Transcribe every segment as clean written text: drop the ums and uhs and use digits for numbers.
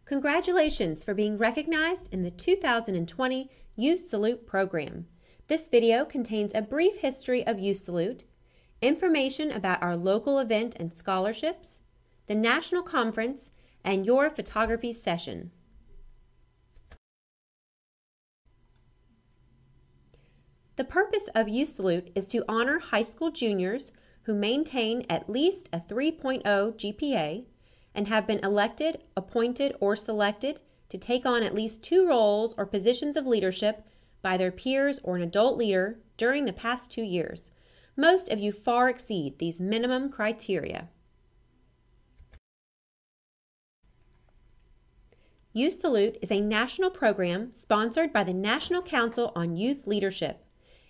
Congratulations for being recognized in the 2020 Youth Salute program. This video contains a brief history of Youth Salute, information about our local event and scholarships, the national conference, and your photography session. The purpose of Youth Salute is to honor high school juniors who maintain at least a 3.0 GPA and have been elected, appointed, or selected to take on at least 2 roles or positions of leadership by their peers or an adult leader during the past 2 years. Most of you far exceed these minimum criteria. Youth Salute is a national program sponsored by the National Council on Youth Leadership.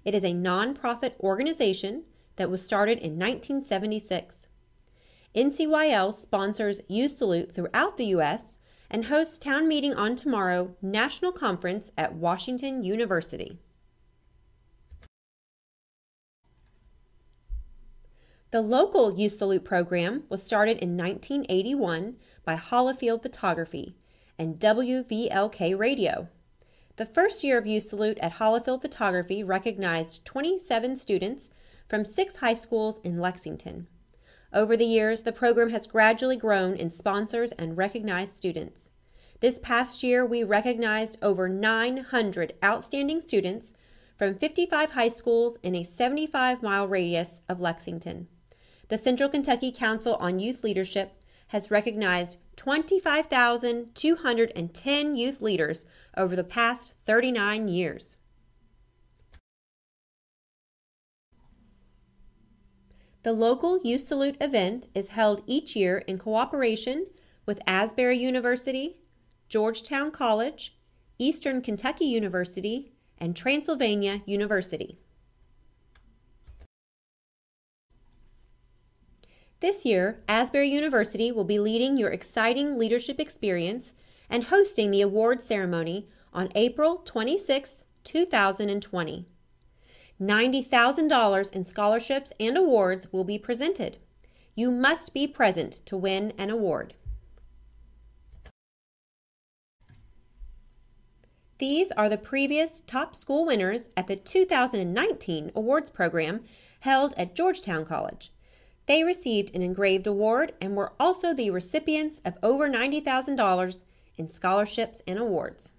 It is a nonprofit organization that was started in 1976. CKYS sponsors Youth Salute throughout the U.S. and hosts Town Meeting on Tomorrow National Conference at Washington University. The local Youth Salute program was started in 1981 by Hollifield Photography and WVLK Radio. The first year of Youth Salute at Hollifield Photography recognized 27 students from 6 high schools in Lexington. Over the years, the program has gradually grown in sponsors and recognized students. This past year, we recognized over 900 outstanding students from 55 high schools in a 75-mile radius of Lexington. The Central Kentucky Council on Youth Leadership has recognized 25,210 youth leaders over the past 39 years. The local Youth Salute event is held each year in cooperation with Asbury University, Georgetown College, Eastern Kentucky University, and Transylvania University. This year, Asbury University will be leading your exciting leadership experience and hosting the award ceremony on April 26, 2020. $90,000 in scholarships and awards will be presented. You must be present to win an award. These are the previous top school winners at the 2019 awards program held at Georgetown College. They received an engraved award and were also the recipients of over $90,000 in scholarships and awards.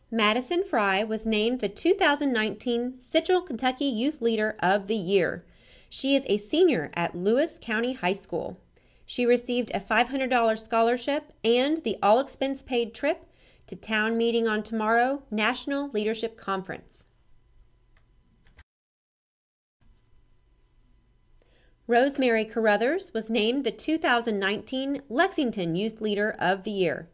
Madison Fry was named the 2019 Central Kentucky Youth Leader of the Year. She is a senior at Lewis County High School. She received a $500 scholarship and the all-expense-paid trip to Town Meeting on Tomorrow National Leadership Conference. Rosemary Carruthers was named the 2019 Lexington Youth Leader of the Year.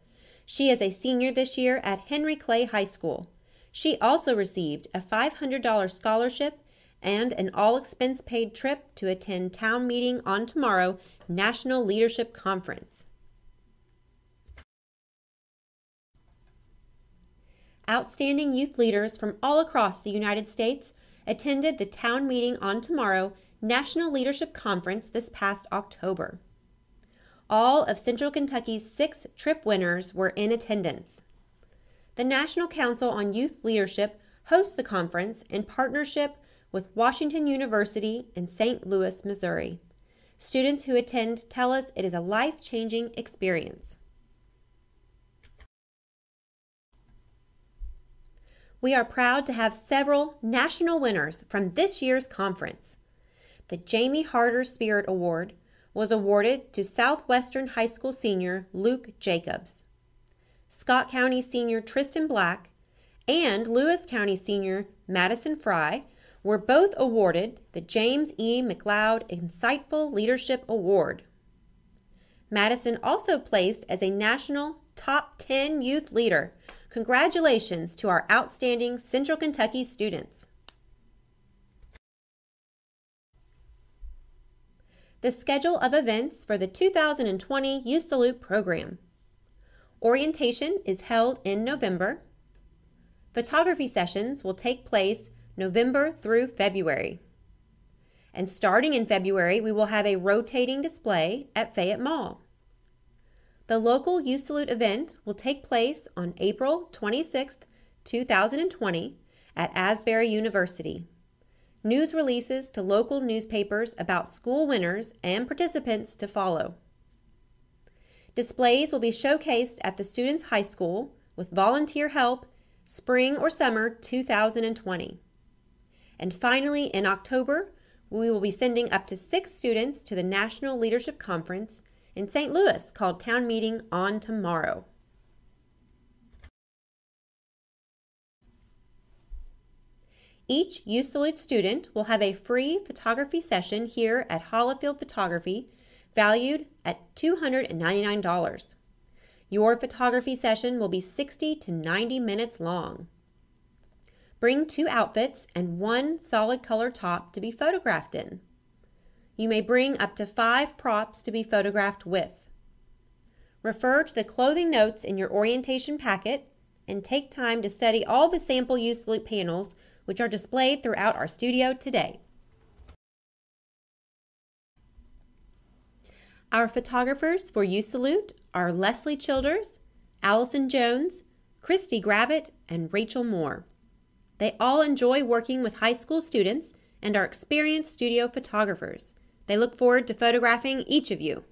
She is a senior this year at Henry Clay High School. She also received a $500 scholarship and an all-expense-paid trip to attend Town Meeting on Tomorrow National Leadership Conference. Outstanding youth leaders from all across the United States attended the Town Meeting on Tomorrow National Leadership Conference this past October. All of Central Kentucky's 6 trip winners were in attendance. The National Council on Youth Leadership hosts the conference in partnership with Washington University in St. Louis, Missouri. Students who attend tell us it is a life-changing experience. We are proud to have several national winners from this year's conference. The Jamie Harder Spirit Award was awarded to Southwestern High School senior Luke Jacobs. Scott County senior Tristan Black and Lewis County senior Madison Fry were both awarded the James E. McLeod Insightful Leadership Award. Madison also placed as a national top 10 youth leader. Congratulations to our outstanding Central Kentucky students. The schedule of events for the 2020 Youth Salute program. Orientation is held in November. Photography sessions will take place November through February. And starting in February, we will have a rotating display at Fayette Mall. The local Youth Salute event will take place on April 26, 2020 at Asbury University. News releases to local newspapers about school winners and participants to follow. Displays will be showcased at the students' high school with volunteer help spring or summer 2020. And finally, in October, we will be sending up to 6 students to the National Leadership Conference in St. Louis called Town Meeting on tomorrow. Each Youth Salute student will have a free photography session here at Holifield Photography valued at $299. Your photography session will be 60 to 90 minutes long. Bring 2 outfits and 1 solid color top to be photographed in. You may bring up to 5 props to be photographed with. Refer to the clothing notes in your orientation packet and take time to study all the sample Youth Salute panels which are displayed throughout our studio today. Our photographers for Youth Salute are Leslie Childers, Allison Jones, Christy Gravitt, and Rachel Moore. They all enjoy working with high school students and are experienced studio photographers. They look forward to photographing each of you.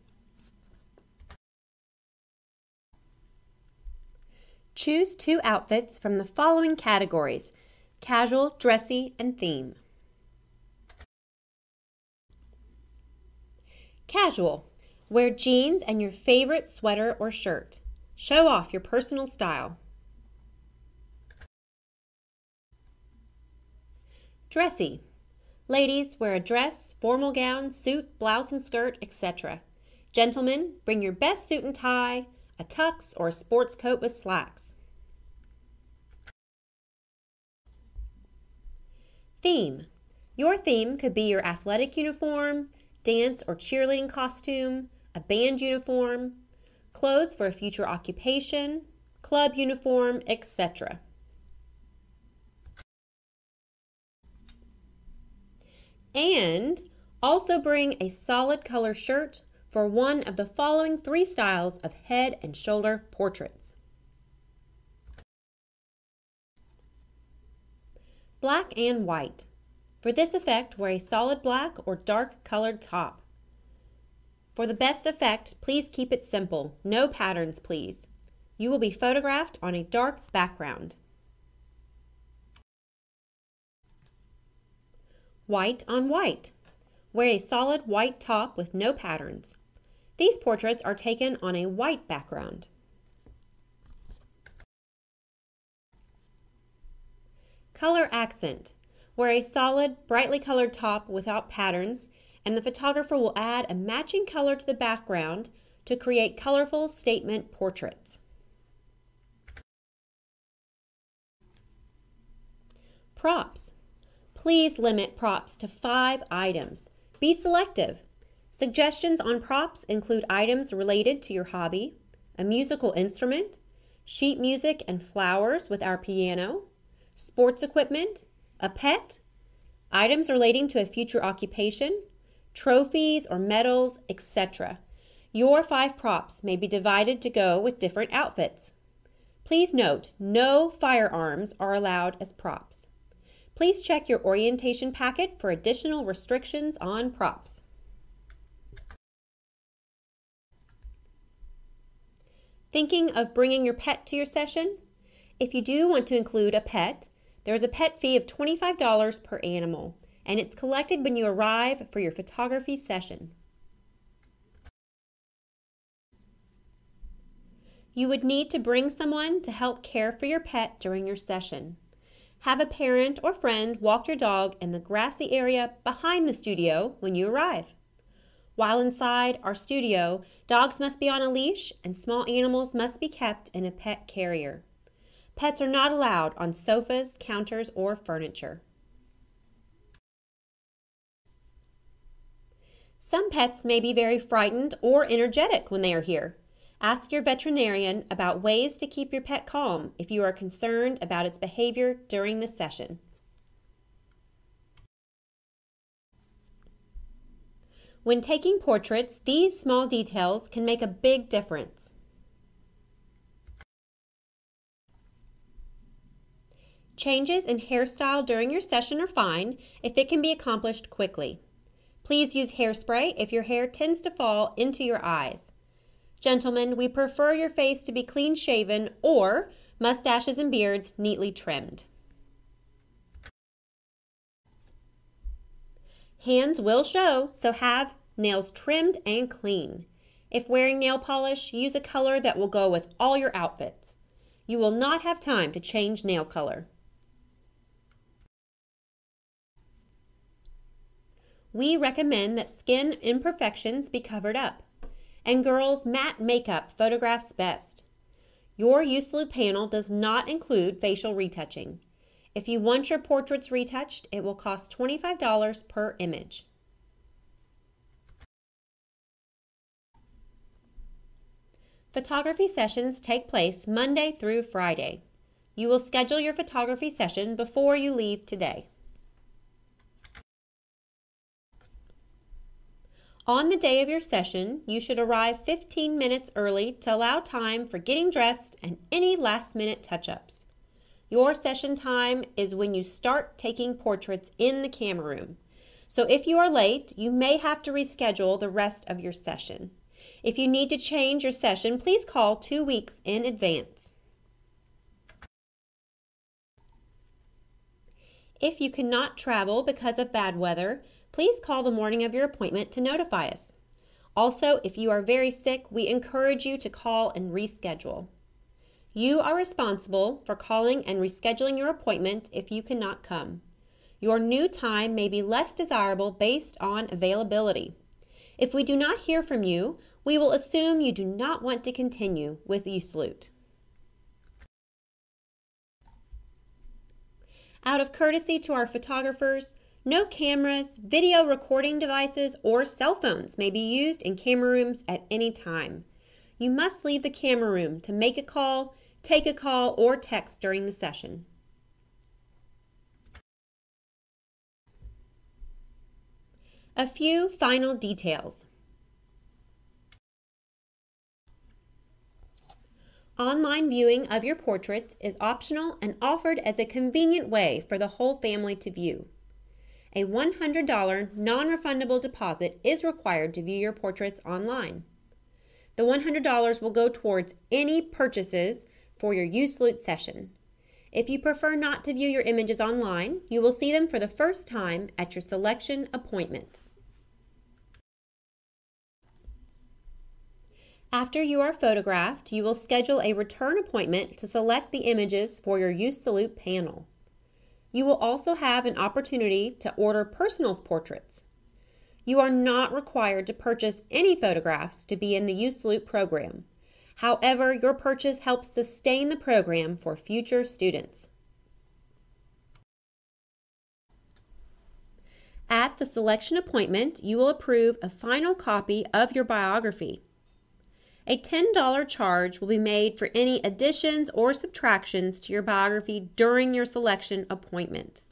Choose 2 outfits from the following categories: casual, dressy, and theme. Casual. Wear jeans and your favorite sweater or shirt. Show off your personal style. Dressy. Ladies, wear a dress, formal gown, suit, blouse and skirt, etc. Gentlemen, bring your best suit and tie, a tux, or a sports coat with slacks. Theme. Your theme could be your athletic uniform, dance or cheerleading costume, a band uniform, clothes for a future occupation, club uniform, etc. And also bring a solid color shirt for one of the following 3 styles of head and shoulder portraits. Black and white. For this effect, wear a solid black or dark colored top. For the best effect, please keep it simple. No patterns, please. You will be photographed on a dark background. White on white. Wear a solid white top with no patterns. These portraits are taken on a white background. Color accent. Wear a solid, brightly colored top without patterns, and the photographer will add a matching color to the background to create colorful statement portraits. Props. Please limit props to 5 items. Be selective. Suggestions on props include items related to your hobby, a musical instrument, sheet music and flowers with our piano, sports equipment, a pet, items relating to a future occupation, trophies or medals, etc. Your 5 props may be divided to go with different outfits. Please note, no firearms are allowed as props. Please check your orientation packet for additional restrictions on props. Thinking of bringing your pet to your session? If you do want to include a pet, there is a pet fee of $25 per animal, and it's collected when you arrive for your photography session. You would need to bring someone to help care for your pet during your session. Have a parent or friend walk your dog in the grassy area behind the studio when you arrive. While inside our studio, dogs must be on a leash and small animals must be kept in a pet carrier. Pets are not allowed on sofas, counters, or furniture. Some pets may be very frightened or energetic when they are here. Ask your veterinarian about ways to keep your pet calm if you are concerned about its behavior during the session. When taking portraits, these small details can make a big difference. Changes in hairstyle during your session are fine if it can be accomplished quickly. Please use hairspray if your hair tends to fall into your eyes. Gentlemen, we prefer your face to be clean shaven or mustaches and beards neatly trimmed. Hands will show, so have nails trimmed and clean. If wearing nail polish, use a color that will go with all your outfits. You will not have time to change nail color. We recommend that skin imperfections be covered up. And girls, matte makeup photographs best. Your U-Salute panel does not include facial retouching. If you want your portraits retouched, it will cost $25 per image. Photography sessions take place Monday through Friday. You will schedule your photography session before you leave today. On the day of your session, you should arrive 15 minutes early to allow time for getting dressed and any last-minute touch-ups. Your session time is when you start taking portraits in the camera room. So if you are late, you may have to reschedule the rest of your session. If you need to change your session, please call 2 weeks in advance. If you cannot travel because of bad weather, please call the morning of your appointment to notify us. Also, if you are very sick, we encourage you to call and reschedule. You are responsible for calling and rescheduling your appointment if you cannot come. Your new time may be less desirable based on availability. If we do not hear from you, we will assume you do not want to continue with U-Salute. Out of courtesy to our photographers, no cameras, video recording devices, or cell phones may be used in camera rooms at any time. You must leave the camera room to make a call, take a call, or text during the session. A few final details. Online viewing of your portraits is optional and offered as a convenient way for the whole family to view. A $100 non-refundable deposit is required to view your portraits online. The $100 will go towards any purchases for your U-Salute session. If you prefer not to view your images online, you will see them for the first time at your selection appointment. After you are photographed, you will schedule a return appointment to select the images for your U-Salute panel. You will also have an opportunity to order personal portraits. You are not required to purchase any photographs to be in the U-Salute program. However, your purchase helps sustain the program for future students. At the selection appointment, you will approve a final copy of your biography. A $10 charge will be made for any additions or subtractions to your biography during your selection appointment.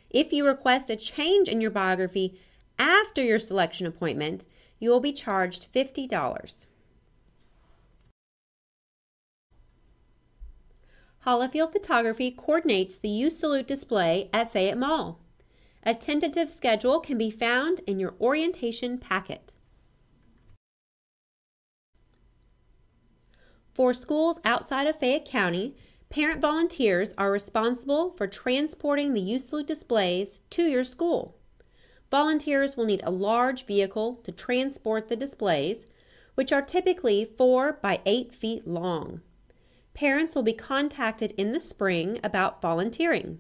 If you request a change in your biography after your selection appointment, you will be charged $50. Holifield Photography coordinates the U-Salute display at Fayette Mall. A tentative schedule can be found in your orientation packet. For schools outside of Fayette County, parent volunteers are responsible for transporting the U-Salute displays to your school. Volunteers will need a large vehicle to transport the displays, which are typically 4 by 8 feet long. Parents will be contacted in the spring about volunteering.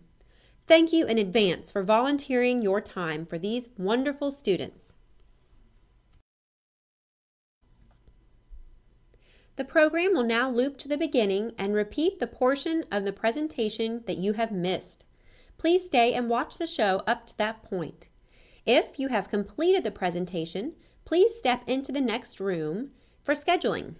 Thank you in advance for volunteering your time for these wonderful students. The program will now loop to the beginning and repeat the portion of the presentation that you have missed. Please stay and watch the show up to that point. If you have completed the presentation, please step into the next room for scheduling.